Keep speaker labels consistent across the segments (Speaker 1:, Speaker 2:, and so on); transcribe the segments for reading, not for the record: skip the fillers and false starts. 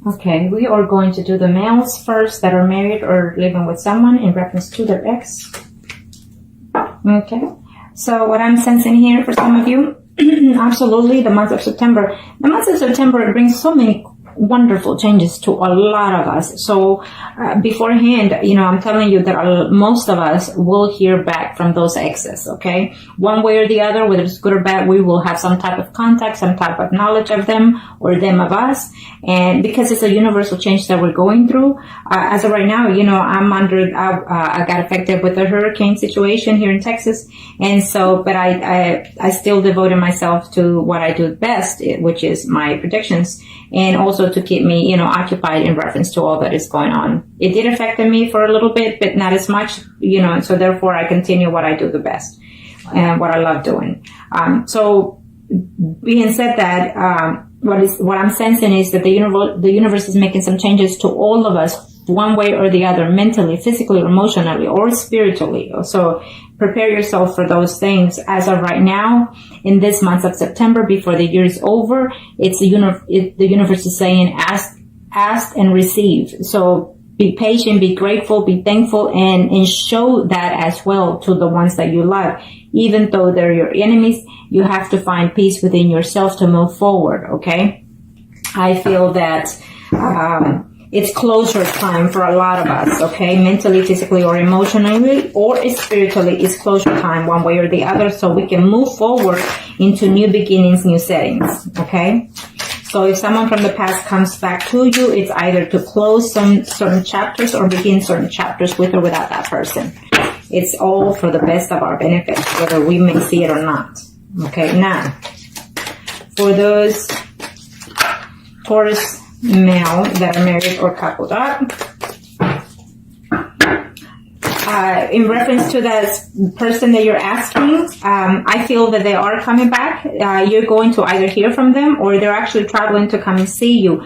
Speaker 1: Okay, we are going to do the males first that are married or living with someone in reference to their ex. Okay, so what I'm sensing here for some of you, absolutely the month of September. The month of September brings so many wonderful changes to a lot of us. So beforehand, I'm telling you that most of us will hear back from those exes, okay? One way or the other, whether it's good or bad, we will have some type of contact, some type of knowledge of them or them of us. And because it's a universal change that we're going through, as of right now, I got affected with the hurricane situation here in Texas. And so, but I still devoted myself to what I do best, which is my predictions, and also to keep me, occupied in reference to all that is going on. It did affect me for a little bit, but not as much, and so therefore I continue what I do the best and what I love doing. So being said that, what I'm sensing is that the universe is making some changes to all of us, one way or the other, mentally, physically, emotionally, or spiritually. So prepare yourself for those things. As of right now, in this month of September, before the year is over, the universe is saying, ask and receive. So be patient, be grateful, be thankful, and show that as well to the ones that you love. Even though they're your enemies, you have to find peace within yourself to move forward, okay? I feel that it's closure time for a lot of us, okay? Mentally, physically, or emotionally, or spiritually, it's closure time one way or the other, so we can move forward into new beginnings, new settings, okay? So if someone from the past comes back to you, it's either to close some certain chapters or begin certain chapters with or without that person. It's all for the best of our benefit, whether we may see it or not. Okay, now, for those Taurus male that are married or coupled up, in reference to that person that you're asking, I feel that they are coming back. You're going to either hear from them or they're actually traveling to come and see you.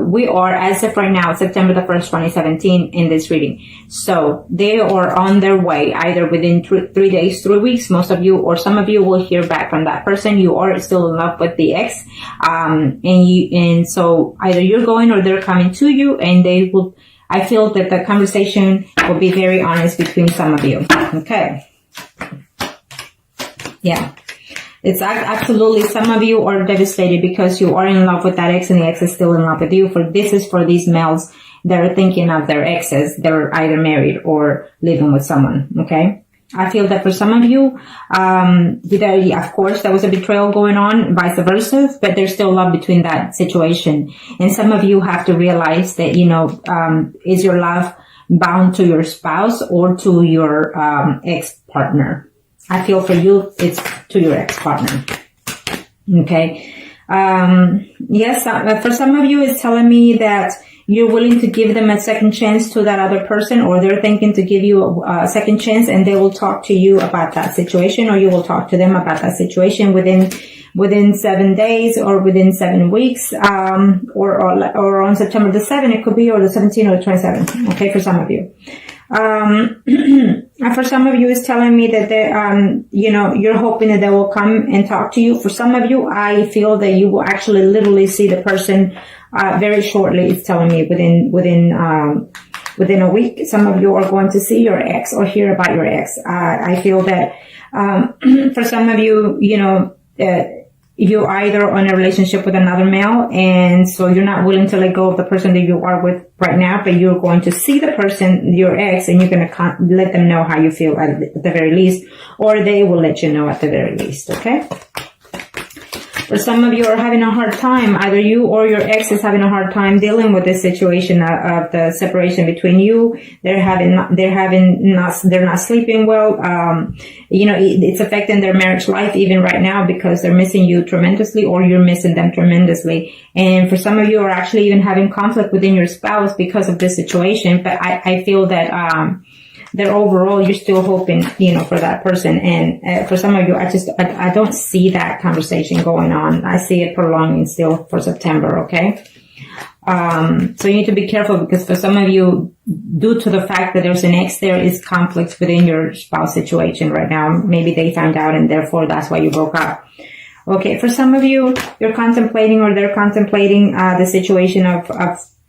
Speaker 1: We are, as of right now, September the 1st, 2017, in this reading. So they are on their way, either within 3 days, 3 weeks. Most of you or some of you will hear back from that person. You are still in love with the ex. And so either you're going or they're coming to you, and they will, I feel that the conversation will be very honest between some of you. Okay. Yeah. It's absolutely, some of you are devastated because you are in love with that ex and the ex is still in love with you. This is for these males that are thinking of their exes. They're either married or living with someone. Okay. I feel that for some of you, of course, there was a betrayal going on, vice versa, but there's still love between that situation. And some of you have to realize that, is your love bound to your spouse or to your ex-partner? I feel for you, it's to your ex-partner. Okay. Yes, for some of you, it's telling me that you're willing to give them a second chance to that other person, or they're thinking to give you a second chance, and they will talk to you about that situation, or you will talk to them about that situation within 7 days or within 7 weeks, or on September the 7th, it could be, or the 17th or the 27th. Okay, for some of you. For some of you, it's telling me that they, you're hoping that they will come and talk to you. For some of you, I feel that you will actually literally see the person very shortly. It's telling me within a week. Some of you are going to see your ex or hear about your ex. I feel that for some of you, you're either on a relationship with another male, and so you're not willing to let go of the person that you are with right now, but you're going to see the person, your ex, and you're going to let them know how you feel at the very least, or they will let you know at the very least, okay? For some of you are having a hard time, either you or your ex is having a hard time dealing with this situation of the separation between you. They're not sleeping well. It's affecting their marriage life even right now because they're missing you tremendously, or you're missing them tremendously. And for some of you are actually even having conflict within your spouse because of this situation. But I feel that, that overall you're still hoping, for that person. And for some of you, I don't see that conversation going on. I see it prolonging still for September, okay? So you need to be careful because for some of you, due to the fact that there's an ex, there is conflict within your spouse situation right now. Maybe they found out and therefore that's why you broke up. Okay, for some of you, you're contemplating or they're contemplating the situation of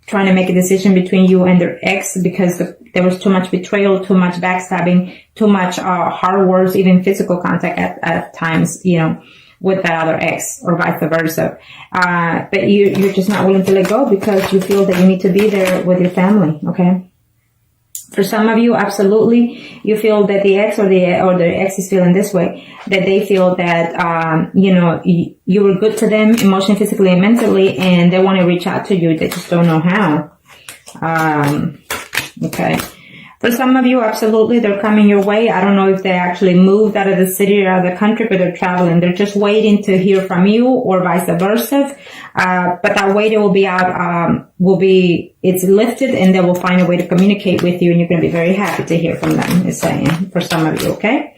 Speaker 1: trying to make a decision between you and their ex because there was too much betrayal, too much backstabbing, too much hard words, even physical contact at times, you know, with that other ex or vice versa. But you're just not willing to let go because you feel that you need to be there with your family, okay? For some of you, absolutely, you feel that the ex or the ex is feeling this way, that they feel that, you know, you were good to them emotionally, physically, and mentally, and they want to reach out to you. They just don't know how. Okay. For some of you, absolutely, they're coming your way. I don't know if they actually moved out of the city or out of the country, but they're traveling. They're just waiting to hear from you or vice versa. But that waiting will be out, it's lifted and they will find a way to communicate with you and you're going to be very happy to hear from them, is saying, for some of you, okay?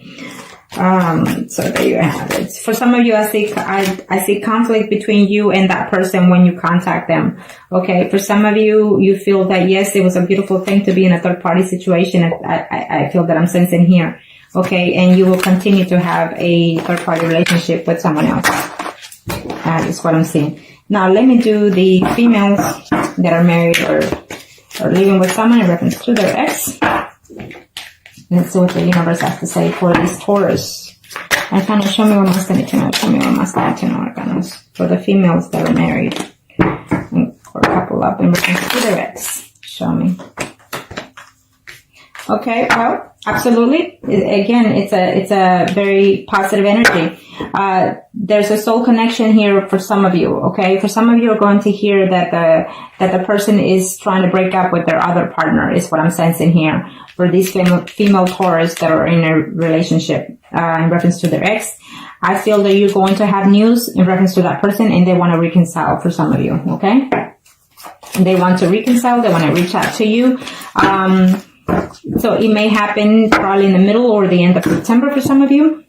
Speaker 1: So there you have it. For some of you, I see conflict between you and that person when you contact them. Okay. For some of you, you feel that yes, it was a beautiful thing to be in a third party situation. I feel that I'm sensing here. Okay. And you will continue to have a third party relationship with someone else. That is what I'm seeing. Now let me do the females that are married or living with someone in reference to their ex. Let's see what the universe has to say for this Taurus. And kind of show me what must I need to know. Show me what must I need to know, Arcanos, for the females that are married. Or couple up in reference to their ex. Show me. Okay, well, absolutely. Again, it's a very positive energy. There's a soul connection here for some of you, okay? For some of you are going to hear that the person is trying to break up with their other partner, is what I'm sensing here. For these female Taurus that are in a relationship, in reference to their ex, I feel that you're going to have news in reference to that person and they want to reconcile for some of you, okay? They want to reconcile, they want to reach out to you. So it may happen probably in the middle or the end of September for some of you.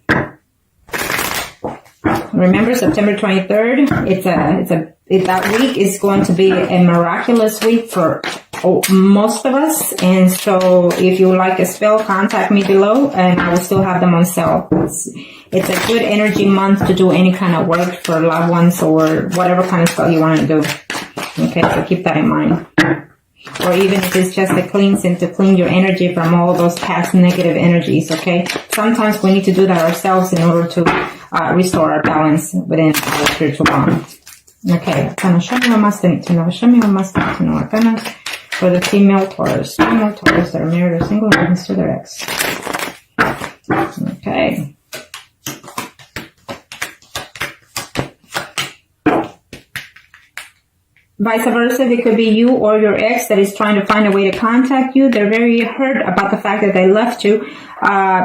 Speaker 1: Remember, September 23rd, that week is going to be a miraculous week for most of us. And so if you like a spell, contact me below and I will still have them on sale. It's a good energy month to do any kind of work for loved ones or whatever kind of spell you want to do. Okay, so keep that in mind. Or even if it's just a cleansing to clean your energy from all those past negative energies, okay? Sometimes we need to do that ourselves in order to restore our balance within our spiritual bond. Okay, show me what must I need to know. Show me what must I need to know. Gonna for the female Taurus. Female Taurus that are married or single and to their ex. Okay. Vice versa, it could be you or your ex that is trying to find a way to contact you. They're very hurt about the fact that they left you,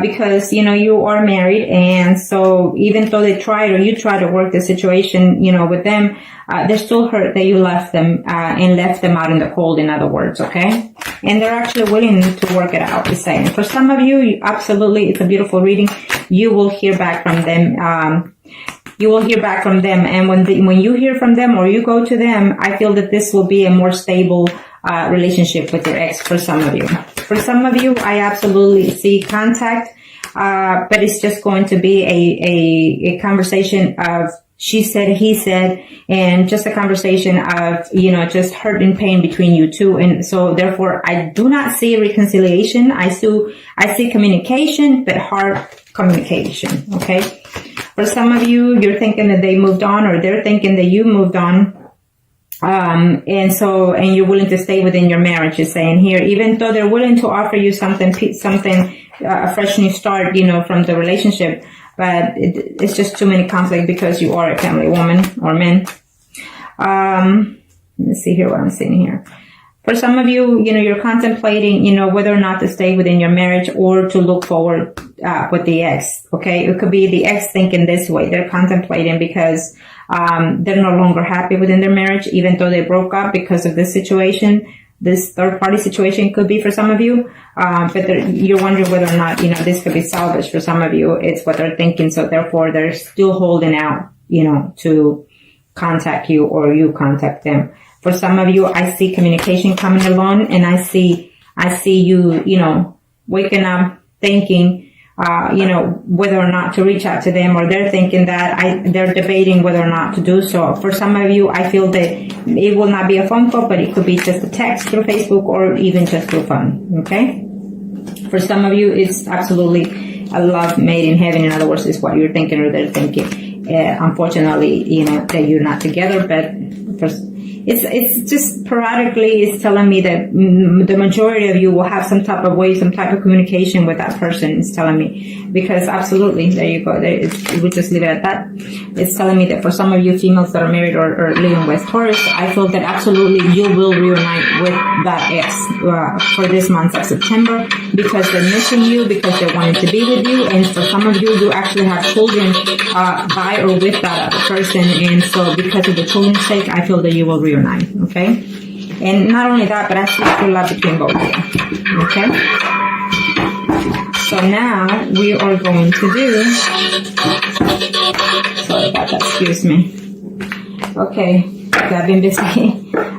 Speaker 1: because, you know, you are married. And so even though they tried or you try to work the situation, you know, with them, they're still hurt that you left them, and left them out in the cold, in other words, okay? And they're actually willing to work it out, is saying. For some of you, absolutely, it's a beautiful reading. You will hear back from them, you will hear back from them. And when you hear from them or you go to them, I feel that this will be a more stable relationship with your ex for some of you. For some of you, I absolutely see contact, but it's just going to be a conversation of she said, he said, and just a conversation of, you know, just hurt and pain between you two. And so therefore, I do not see reconciliation. I see communication, but hard communication, okay? For some of you, you're thinking that they moved on or they're thinking that you moved on. And you're willing to stay within your marriage, is saying here, even though they're willing to offer you something, a fresh new start, you know, from the relationship, but it's just too many conflict because you are a family woman or man. Let's see here what I'm seeing here. For some of you, you know, you're contemplating, you know, whether or not to stay within your marriage or to look forward with the ex, okay? It could be the ex thinking this way. They're contemplating because they're no longer happy within their marriage, even though they broke up because of this situation. This third-party situation could be for some of you, but you're wondering whether or not, you know, this could be salvaged for some of you. It's what they're thinking, so therefore they're still holding out, you know, to contact you or you contact them. For some of you, I see communication coming along, and I see you, you know, waking up thinking, whether or not to reach out to them, or they're thinking that they're debating whether or not to do so. For some of you, I feel that it will not be a phone call, but it could be just a text through Facebook or even just through phone. Okay. For some of you, it's absolutely a love made in heaven. In other words, is what you're thinking or they're thinking. Unfortunately, that you're not together, but it's just periodically it's telling me that the majority of you will have some type of way, some type of communication with that person. It's telling me, because absolutely, there you go. We'll just leave it at that. It's telling me that for some of you females that are married or living with Taurus, I feel that absolutely you will reunite with that ex for this month of September, because they're missing you, because they wanted to be with you, and for some of you, you actually have children by or with that other person, and so because of the children's sake, I feel that you will reunite. Okay, and not only that, but actually feel love between both of you. Okay, so now we are going to do, sorry about that, excuse me. Okay, I've been busy.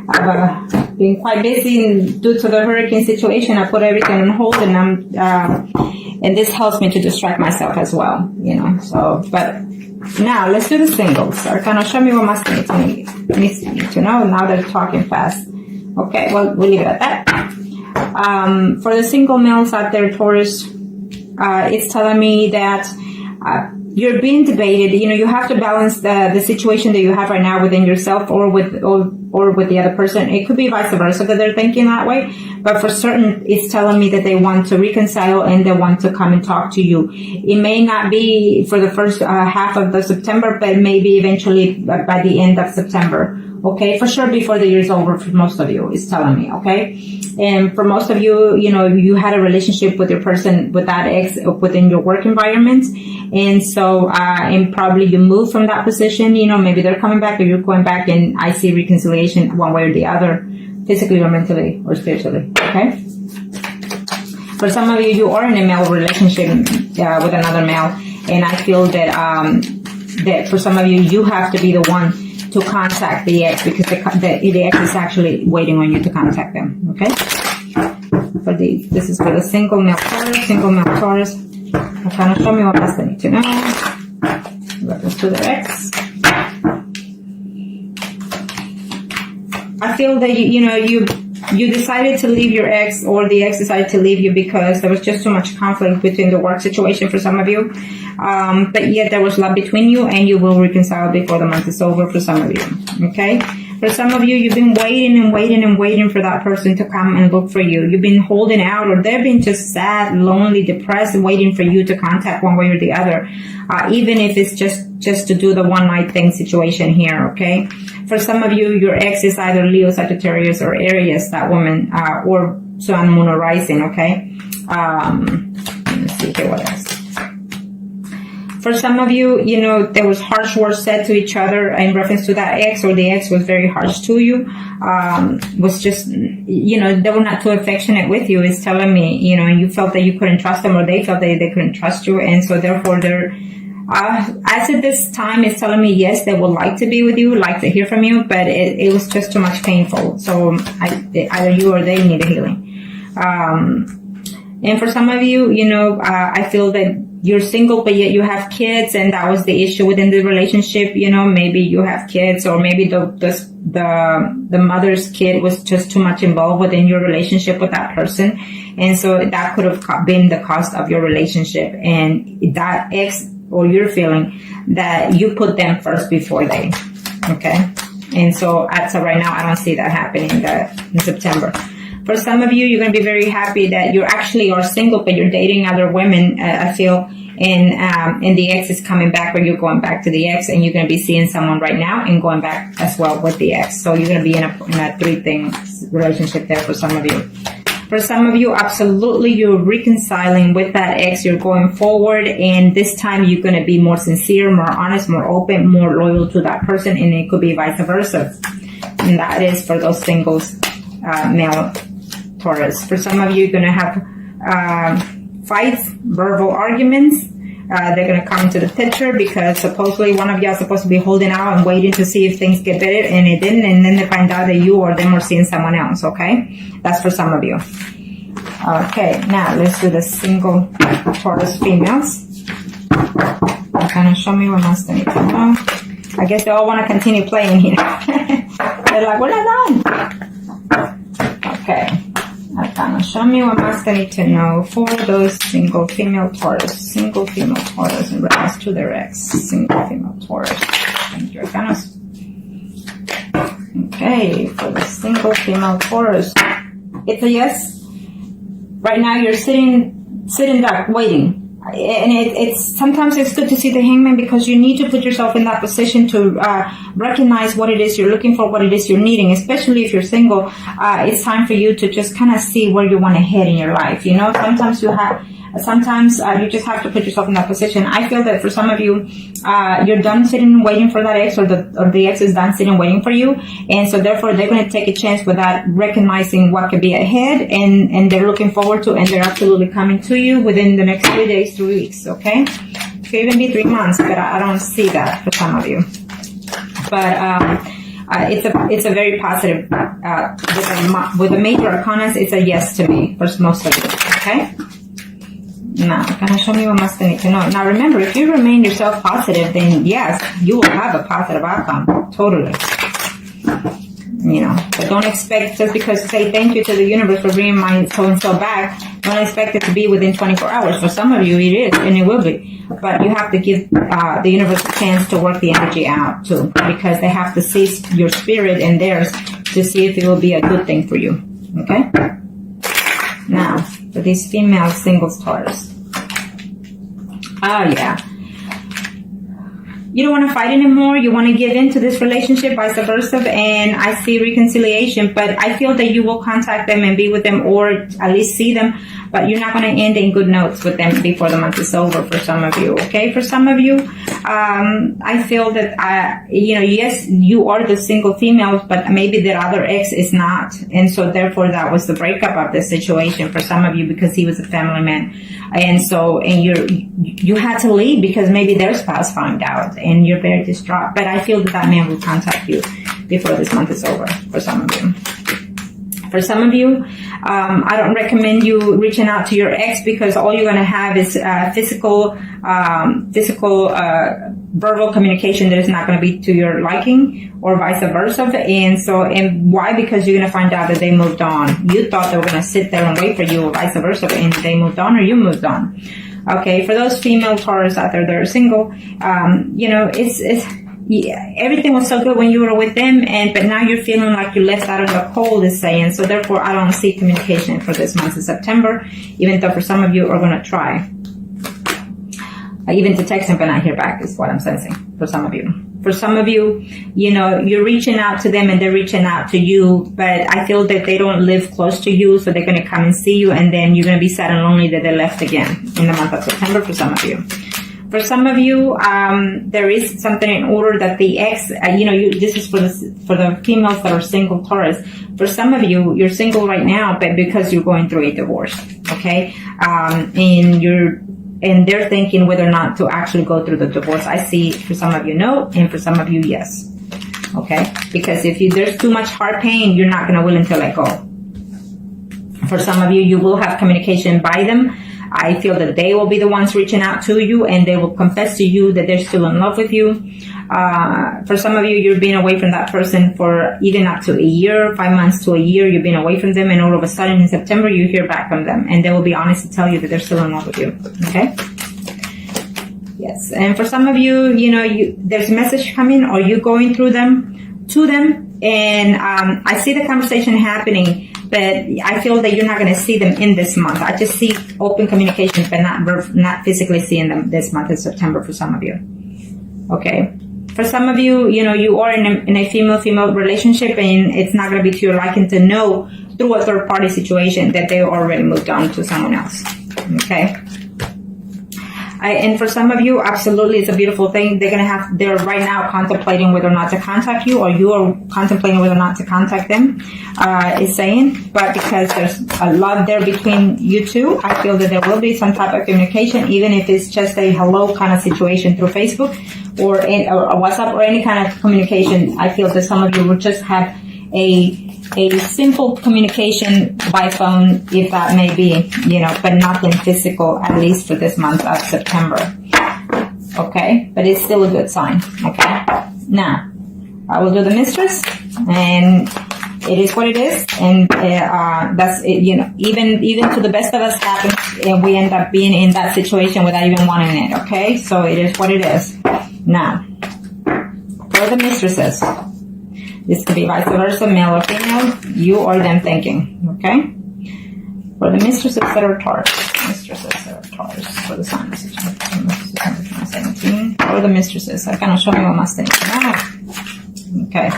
Speaker 1: I've been quite busy due to the hurricane situation. I put everything on hold, and and this helps me to distract myself as well, so, but now let's do the singles. Arcana, show me what my needs to know. Now they're talking fast. Okay, well, we'll leave it at that. For the single males out there, Taurus, it's telling me that you're being debated. You have to balance the situation that you have right now within yourself or with the other person. It could be vice versa that they're thinking that way, but for certain, it's telling me that they want to reconcile and they want to come and talk to you. It may not be for the first half of the September, but maybe eventually by the end of September. Okay, for sure before the year's over for most of you, it's telling me. Okay, and for most of you, you had a relationship with your person, with that ex within your work environment, and so and probably you moved from that position. Maybe they're coming back or you're going back, and I see reconciliation one way or the other, physically or mentally or spiritually. Okay. For some of you, you are in a male relationship with another male, and I feel that that for some of you, you have to be the one to contact the ex, because the ex is actually waiting on you to contact them. Okay. This is for the single male Taurus. Kind of show me what else they need to know. Reference to the ex. I feel that you decided to leave your ex, or the ex decided to leave you because there was just too much conflict between the work situation for some of you. But yet there was love between you, and you will reconcile before the month is over for some of you. Okay? For some of you, you've been waiting for that person to come and look for you. You've been holding out, or they've been just sad, lonely, depressed, waiting for you to contact one way or the other. Even if it's just to do the one night thing situation here. Okay? For some of you, your ex is either Leo, Sagittarius, or Aries, that woman, or Sun, Moon, or Rising. Okay? Let me see here what else. For some of you, there was harsh words said to each other in reference to that ex, or the ex was very harsh to you. Was just, they were not too affectionate with you. It's telling me, you felt that you couldn't trust them, or they felt that they couldn't trust you. And so therefore they're, as at this time, it's telling me, yes, they would like to be with you, like to hear from you, but it was just too much painful. So either you or they need a healing. And for some of you, I feel that you're single, but yet you have kids, and that was the issue within the relationship. Maybe you have kids, or maybe the mother's kid was just too much involved within your relationship with that person, and so that could have been the cost of your relationship. And that ex, or you're feeling that you put them first before they. Okay, and so as of right now, I don't see that happening in September. For some of you, you're going to be very happy that you actually are single, but you're dating other women, I feel, and the ex is coming back, or you're going back to the ex, and you're going to be seeing someone right now and going back as well with the ex. So you're going to be in a three-thing relationship there for some of you. For some of you, absolutely, you're reconciling with that ex. You're going forward, and this time you're going to be more sincere, more honest, more open, more loyal to that person, and it could be vice versa. And that is for those singles, male Taurus. For some of you, you're going to have fights, verbal arguments. They're going to come into the picture because supposedly one of you are supposed to be holding out and waiting to see if things get better, and it didn't, and then they find out that you or them are seeing someone else. Okay, that's for some of you. Okay, now let's do the single Taurus females. Kind of show me what else they need to know. I guess they all want to continue playing here. They're like, we're not done. Okay. Kind of show me what else they need to know for those single female Taurus. Single female Taurus in reference to their ex. Single female Taurus. Thank you. Okay, for the single female Taurus. It's a yes. Right now you're sitting back, waiting. And it's sometimes it's good to see the Hangman, because you need to put yourself in that position to recognize what it is you're looking for, what it is you're needing. Especially if you're single, it's time for you to just kind of see where you want to head in your life. You know, sometimes you just have to put yourself in that position. I feel that for some of you, you're done sitting and waiting for that ex, or the ex is done sitting and waiting for you, and so therefore they're going to take a chance without recognizing what could be ahead, and they're looking forward to, and they're absolutely coming to you within the next 3 days, 3 weeks. Okay, it could even be 3 months, but I don't see that for some of you. But it's a very positive. With the major arcanas, it's a yes to me for most of you. Okay. Now, kind of show me what must I need to know. Now, remember, if you remain yourself positive, then yes, you will have a positive outcome. Totally. You know, but don't expect, just because say thank you to the universe for bringing my so-and-so back, don't expect it to be within 24 hours. For some of you, it is, and it will be. But you have to give the universe a chance to work the energy out, too, because they have to see your spirit and theirs to see if it will be a good thing for you. Okay? Now, for these female singles Taurus. Oh, yeah. You don't want to fight anymore. You want to give in to this relationship, vice versa. And I see reconciliation, but I feel that you will contact them and be with them, or at least see them. But you're not going to end in good notes with them before the month is over for some of you. Okay, for some of you, I feel that, yes, you are the single females, but maybe their other ex is not. And so therefore that was the breakup of the situation for some of you, because he was a family man. And you had to leave because maybe their spouse found out and you're very distraught. But I feel that man will contact you before this month is over for some of you. For some of you, I don't recommend you reaching out to your ex, because all you're going to have is physical verbal communication that is not going to be to your liking, or vice versa. And why? Because you're going to find out that they moved on. You thought they were going to sit there and wait for you, or vice versa, and they moved on, or you moved on. Okay, for those female Taurus out there that are single, everything was so good when you were with them, but now you're feeling like you're left out of the cold, is saying. So therefore, I don't see communication for this month of September, even though for some of you are going to try. Even to text them but not hear back is what I'm sensing for some of you. For some of you, you're reaching out to them and they're reaching out to you, but I feel that they don't live close to you, so they're going to come and see you, and then you're going to be sad and lonely that they left again in the month of September for some of you. For some of you, there is something in order that the ex, this is for the females that are single Taurus. For some of you, you're single right now, but because you're going through a divorce, okay? And they're thinking whether or not to actually go through the divorce. I see for some of you no, and for some of you yes, okay? Because if there's too much heart pain, you're not going to willing to let go. For some of you, you will have communication by them. I feel that they will be the ones reaching out to you, and they will confess to you that they're still in love with you. For some of you, you're being away from that person for even up to a year, 5 months to a year. You've been away from them, and all of a sudden in September, you hear back from them, and they will be honest to tell you that they're still in love with you. Okay? Yes. And for some of you, there's a message coming, or you going through them, to them, and I see the conversation happening, but I feel that you're not going to see them in this month. I just see open communication, but not physically seeing them this month in September for some of you. Okay. For some of you, you are in a female-female relationship, and it's not going to be to your liking to know through a third-party situation that they already moved on to someone else. Okay. And for some of you, absolutely, it's a beautiful thing. They're right now contemplating whether or not to contact you, or you are contemplating whether or not to contact them, is saying. But because there's a love there between you two, I feel that there will be some type of communication, even if it's just a hello kind of situation through Facebook or WhatsApp or any kind of communication. I feel that some of you will just have a simple communication by phone, if that may be, you know, but nothing physical, at least for this month of September. Okay, but it's still a good sign. Okay, now I will do the mistress, and it is what it is, and that's it. You know, even to the best of us happens, and we end up being in that situation without even wanting it. Okay, so it is what it is. Now, for the mistresses, this could be vice versa, male or female, you or them thinking. Okay, for the mistresses that are Taurus, for the sign of September 2017, or the mistresses, I cannot show me what must think. Okay.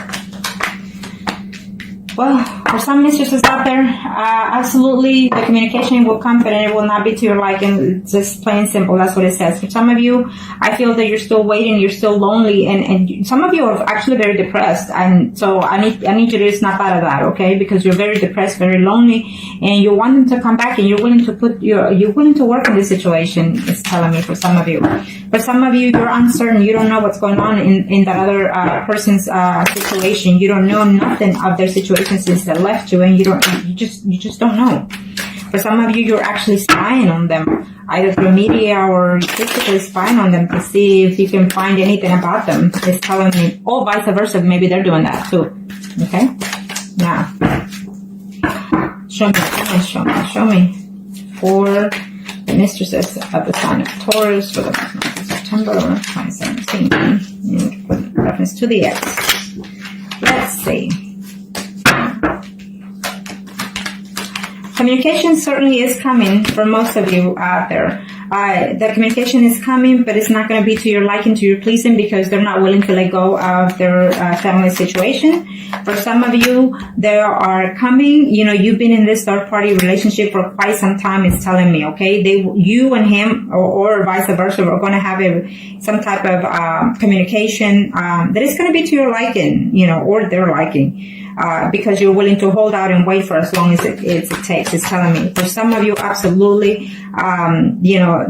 Speaker 1: Well, for some mistresses out there, absolutely the communication will come, but it will not be to your liking. It's just plain simple. That's what it says. For some of you, I feel that you're still waiting, you're still lonely, and some of you are actually very depressed. And so I need you to snap out of that, okay? Because you're very depressed, very lonely, and you want them to come back, and you're willing to work in this situation. It's telling me for some of you. For some of you, you're uncertain. You don't know what's going on in that other person's situation. You don't know nothing of their situation since they left you, and you just don't know. For some of you, you're actually spying on them, either through media or physically spying on them to see if you can find anything about them. It's telling me, oh, vice versa, maybe they're doing that too. Okay? Now, show me for the mistresses of the sign of Taurus for the month of September 2017, with reference to the X. Let's see. Communication certainly is coming for most of you out there. The communication is coming, but it's not going to be to your liking, to your pleasing, because they're not willing to let go of their family situation. For some of you, they are coming. You know, you've been in this third-party relationship for quite some time. It's telling me, okay, you and him, or vice versa, are going to have some type of communication that is going to be to your liking, you know, or their liking. Because you're willing to hold out and wait for as long as it takes. It's telling me. For some of you, absolutely, you know,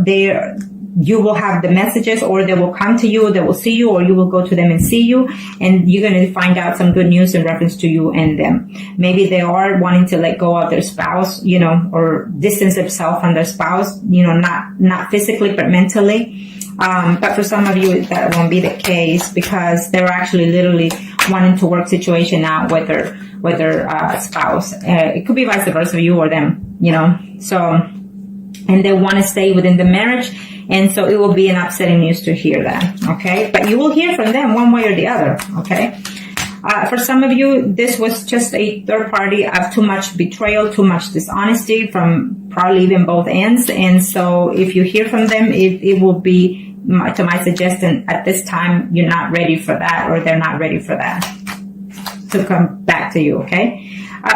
Speaker 1: you will have the messages, or they will come to you, they will see you, or you will go to them and see you, and you're going to find out some good news in reference to you and them. Maybe they are wanting to let go of their spouse, you know, or distance themselves from their spouse, you know, not physically, but mentally. But for some of you, that won't be the case, because they're actually literally wanting to work situation out with their spouse. It could be vice versa, you or them, you know. So, and they want to stay within the marriage, and so it will be an upsetting news to hear that, okay? But you will hear from them one way or the other, okay? For some of you, this was just a third party of too much betrayal, too much dishonesty from probably even both ends. And so if you hear from them, it will be, to my suggestion, at this time, you're not ready for that, or they're not ready for that to come back to you, okay?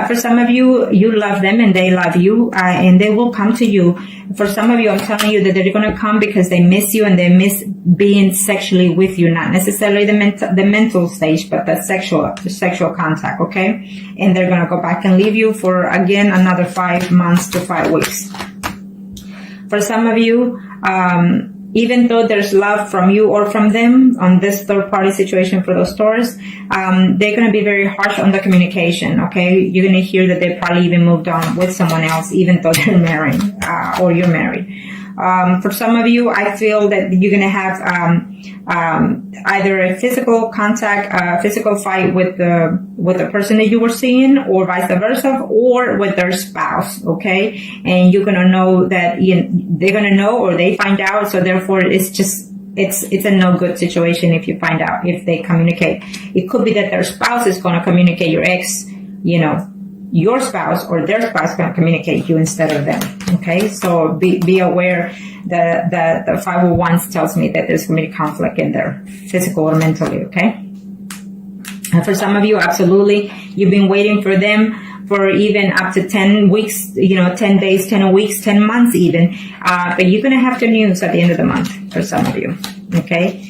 Speaker 1: For some of you, you love them and they love you, and they will come to you. For some of you, I'm telling you that they're going to come because they miss you and they miss being sexually with you, not necessarily the mental stage, but the sexual contact, okay? And they're going to go back and leave you for, again, another 5 months to 5 weeks. For some of you, even though there's love from you or from them on this third-party situation for those Taurus, they're going to be very harsh on the communication, okay? You're going to hear that they probably even moved on with someone else, even though they're married, or you're married. For some of you, I feel that you're going to have either a physical contact, physical fight with the person that you were seeing, or vice versa, or with their spouse, okay? And you're going to know that they're going to know, or they find out, so therefore it's a no good situation if you find out, if they communicate. It could be that their spouse is going to communicate your ex, you know, your spouse or their spouse can communicate you instead of them. Okay, so be aware that the 501s tells me that there's going to be conflict in there, physical or mentally. Okay, and for some of you, absolutely, you've been waiting for them for even up to 10 weeks, you know, 10 days, 10 weeks, 10 months even. But you're going to have the news at the end of the month for some of you. Okay.